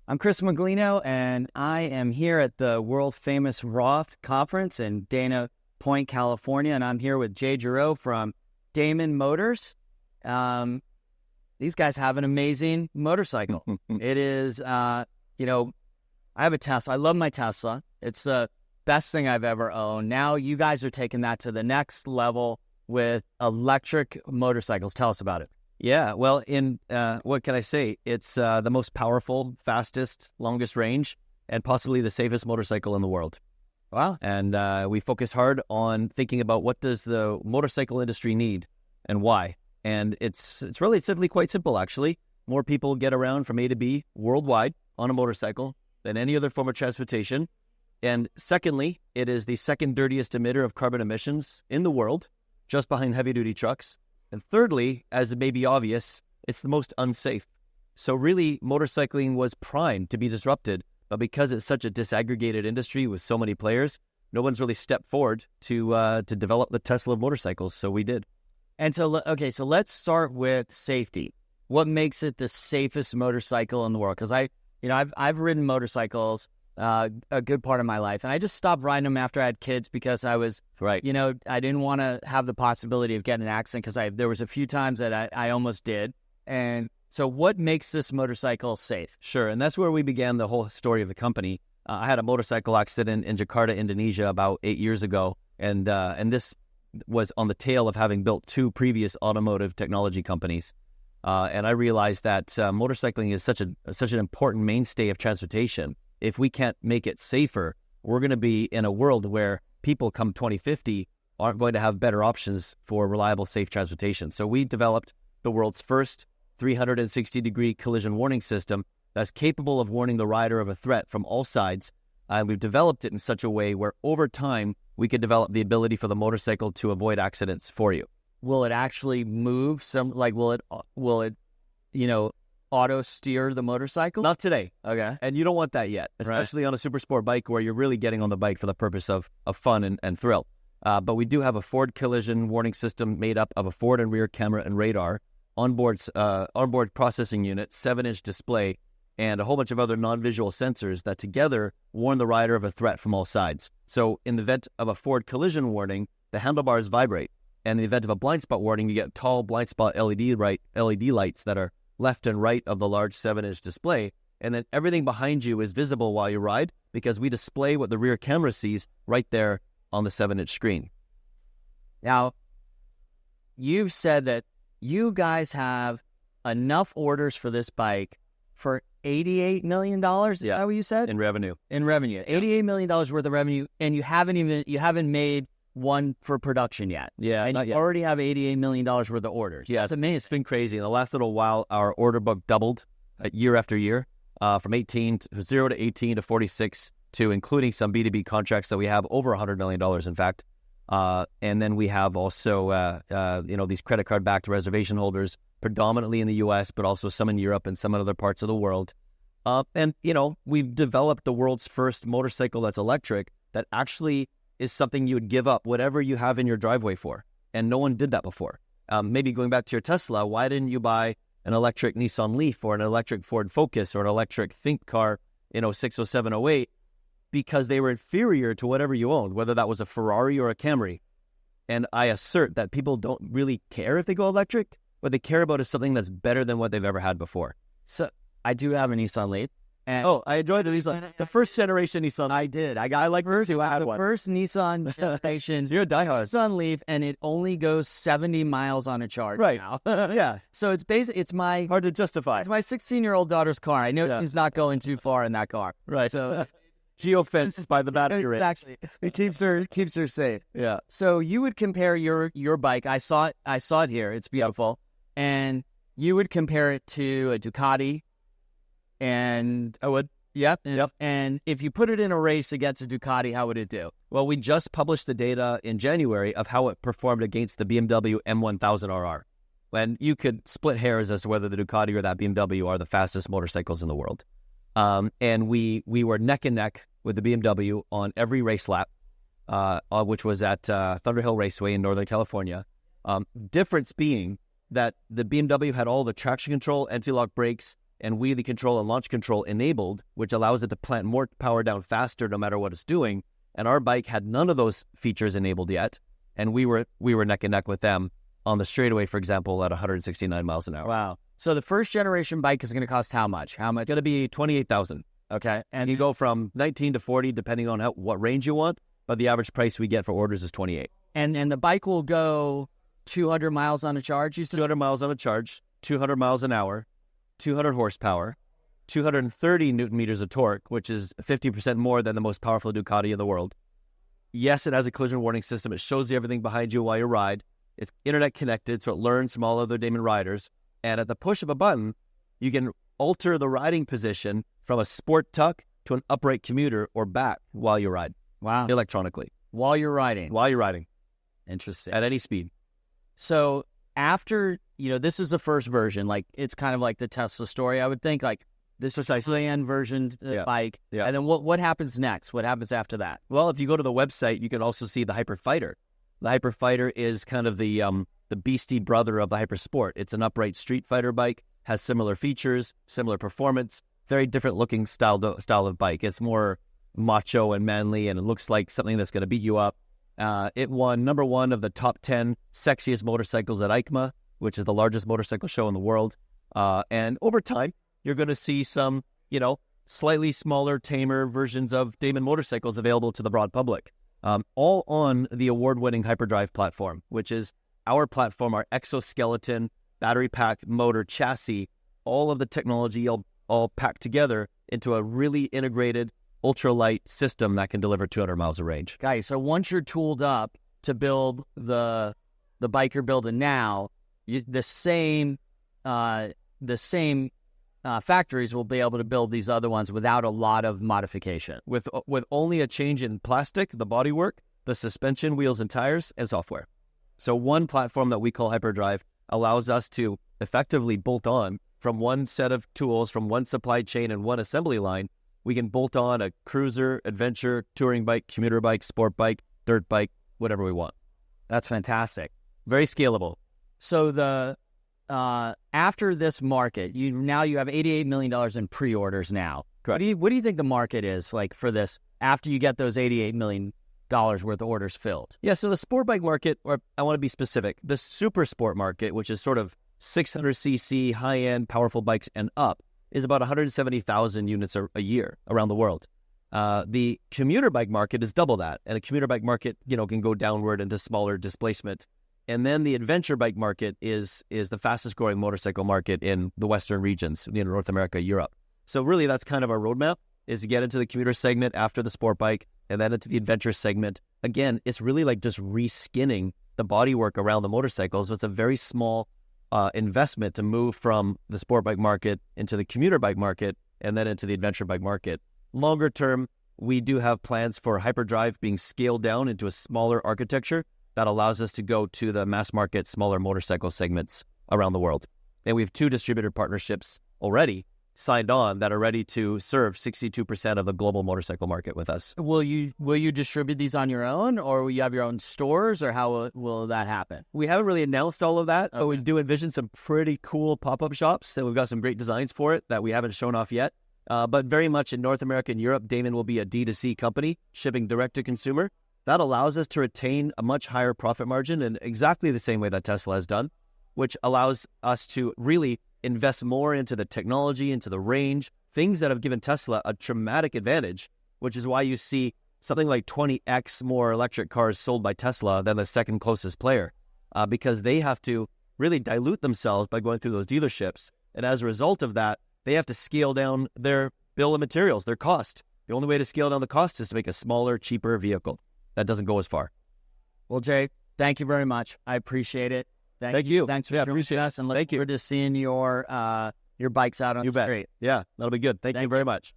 I'm Chris Miglino, and I am here at the world-famous Roth conference in Dana Point, California, and I'm here with Jay Giraud from Damon Motors. These guys have an amazing motorcycle. It is, I have a Tesla. I love my Tesla. It's the best thing I've ever owned. Now you guys are taking that to the next level with electric motorcycles. Tell us about it. Yeah, well, what can I say? It's the most powerful, fastest, longest range, and possibly the safest motorcycle in the world. Wow. And we focus hard on thinking about what does the motorcycle industry need and why. And it's relatively quite simple, actually. More people get around from A to B worldwide on a motorcycle than any other form of transportation. And secondly, it is the second dirtiest emitter of carbon emissions in the world, just behind heavy-duty trucks. And thirdly, as it may be obvious, it's the most unsafe. So really, motorcycling was primed to be disrupted, but because it's such a disaggregated industry with so many players, no one's really stepped forward to develop the Tesla of motorcycles, so we did. And so let's start with safety. What makes it the safest motorcycle in the world? Because I've ridden motorcycles a good part of my life, and I just stopped riding them after I had kids because I was, I didn't want to have the possibility of getting an accident because there was a few times that I almost did. And so what makes this motorcycle safe? Sure, and that's where we began the whole story of the company. I had a motorcycle accident in Jakarta, Indonesia about 8 years ago, and this was on the tail of having built two previous automotive technology companies. And I realized that motorcycling is such an important mainstay of transportation. If we can't make it safer, we're going to be in a world where people come 2050 aren't going to have better options for reliable, safe transportation. So we developed the world's first 360-degree collision warning system that's capable of warning the rider of a threat from all sides. And we've developed it in such a way where over time, we could develop the ability for the motorcycle to avoid accidents for you. Will it actually move will it auto steer the motorcycle? Not today. Okay. And you don't want that yet, especially on a super sport bike where you're really getting on the bike for the purpose of fun and thrill. But we do have a forward collision warning system made up of a forward and rear camera and radar, onboard processing unit, 7-inch display, and a whole bunch of other non-visual sensors that together warn the rider of a threat from all sides. So in the event of a forward collision warning, the handlebars vibrate. And in the event of a blind spot warning, you get tall blind spot LED lights that are left and right of the large 7-inch display, and then everything behind you is visible while you ride because we display what the rear camera sees right there on the 7-inch screen. Now, you've said that you guys have enough orders for this bike for $88 million? Is that what you said? In revenue. $88 million worth of revenue, and you haven't made one for production yet. Yeah, and you already have $88 million worth of orders. Yeah, that's amazing. It's been crazy. In the last little while, our order book doubled year after year, from 0 to 18 to 46 to including some B2B contracts that we have over $100 million, in fact. And then we have also, these credit card backed reservation holders, predominantly in the U.S., but also some in Europe and some in other parts of the world. And we've developed the world's first motorcycle that's electric that actually is something you would give up whatever you have in your driveway for. And no one did that before. Maybe going back to your Tesla, why didn't you buy an electric Nissan Leaf or an electric Ford Focus or an electric Think car, 607, 08? Because they were inferior to whatever you owned, whether that was a Ferrari or a Camry. And I assert that people don't really care if they go electric. What they care about is something that's better than what they've ever had before. So I do have a Nissan Leaf. And I enjoyed the Nissan. The first generation Nissan. I did. I like first. I had the first Nissan generation. You're a diehard. Nissan Leaf, and it only goes 70 miles on a charge now. Yeah. So it's basically hard to justify. It's my 16-year-old daughter's car. I know she's not going too far in that car. Right. So geofenced by the battery rate. Exactly. It keeps her safe. Yeah. So you would compare your bike. I saw it here. It's beautiful. And you would compare it to a Ducati. And I would. Yep. Yep. And if you put it in a race against a Ducati, how would it do? Well, we just published the data in January of how it performed against the BMW M1000RR. And you could split hairs as to whether the Ducati or that BMW are the fastest motorcycles in the world. And we were neck and neck with the BMW on every race lap, which was at Thunderhill Raceway in Northern California. Difference being that the BMW had all the traction control, anti-lock brakes, and wheelie control and launch control enabled, which allows it to plant more power down faster no matter what it's doing. And our bike had none of those features enabled yet, and we were neck and neck with them on the straightaway, for example, at 169 miles an hour. Wow. So the first generation bike is going to cost how much? It's going to be $28,000. Okay. And you go from 19 to 40, depending on what range you want, but the average price we get for orders is 28. And the bike will go 200 miles on a charge, you said? 200 miles on a charge, 200 miles an hour, 200 horsepower, 230 newton meters of torque, which is 50% more than the most powerful Ducati in the world. Yes, it has a collision warning system. It shows you everything behind you while you ride. It's internet connected, so it learns from all other Damon riders. And at the push of a button, you can alter the riding position from a sport tuck to an upright commuter or back while you ride. Wow. Electronically. While you're riding. Interesting. At any speed. So after, this is the first version, like it's kind of like the Tesla story, I would think, like this is the end version bike. Yeah. And then what happens next? What happens after that? Well, if you go to the website, you can also see the Hyper Fighter. The Hyper Fighter is kind of the beastie brother of the Hyper Sport. It's an upright street fighter bike, has similar features, similar performance, very different looking style of bike. It's more macho and manly, and it looks like something that's going to beat you up. It won number 1 of the top 10 sexiest motorcycles at EICMA, which is the largest motorcycle show in the world. And over time, you're going to see some, slightly smaller, tamer versions of Damon motorcycles available to the broad public. All on the award-winning Hyperdrive platform, which is our platform, our exoskeleton, battery pack, motor, chassis, all of the technology all packed together into a really integrated, ultralight system that can deliver 200 miles of range. Guys, so once you're tooled up to build the bike you're building now, the same factories will be able to build these other ones without a lot of modification. With only a change in plastic, the bodywork, the suspension, wheels, and tires, and software. So one platform that we call Hyperdrive allows us to effectively bolt on from one set of tools, from one supply chain and one assembly line. We can bolt on a cruiser, adventure, touring bike, commuter bike, sport bike, dirt bike, whatever we want. That's fantastic. Very scalable. So after this market, you have $88 million in pre-orders now. Correct. What do you think the market is like for this after you get those $88 million worth of orders filled? Yeah, so the sport bike market, or I want to be specific, the super sport market, which is sort of 600cc, high-end, powerful bikes and up, is about 170,000 units a year around the world. The commuter bike market is double that, and the commuter bike market, can go downward into smaller displacement. And then the adventure bike market is the fastest growing motorcycle market in the Western regions, North America, Europe. So really that's kind of our roadmap, is to get into the commuter segment after the sport bike and then into the adventure segment. Again, it's really like just reskinning the bodywork around the motorcycle. So it's a very small investment to move from the sport bike market into the commuter bike market and then into the adventure bike market. Longer term, we do have plans for Hyperdrive being scaled down into a smaller architecture that allows us to go to the mass market, smaller motorcycle segments around the world. And we have 2 distributor partnerships already signed on that are ready to serve 62% of the global motorcycle market with us. Will you distribute these on your own, or will you have your own stores, or how will that happen? We haven't really announced all of that, okay, but we do envision some pretty cool pop-up shops, and we've got some great designs for it that we haven't shown off yet. But very much in North America and Europe, Damon will be a D2C company, shipping direct to consumer. That allows us to retain a much higher profit margin in exactly the same way that Tesla has done, which allows us to really invest more into the technology, into the range, things that have given Tesla a dramatic advantage, which is why you see something like 20x more electric cars sold by Tesla than the second closest player, because they have to really dilute themselves by going through those dealerships. And as a result of that, they have to scale down their bill of materials, their cost. The only way to scale down the cost is to make a smaller, cheaper vehicle that doesn't go as far. Well, Jay, thank you very much. I appreciate it. Thank you. Thanks for joining us, and look forward to seeing your bikes out on the street. Yeah, that'll be good. Thank you very much.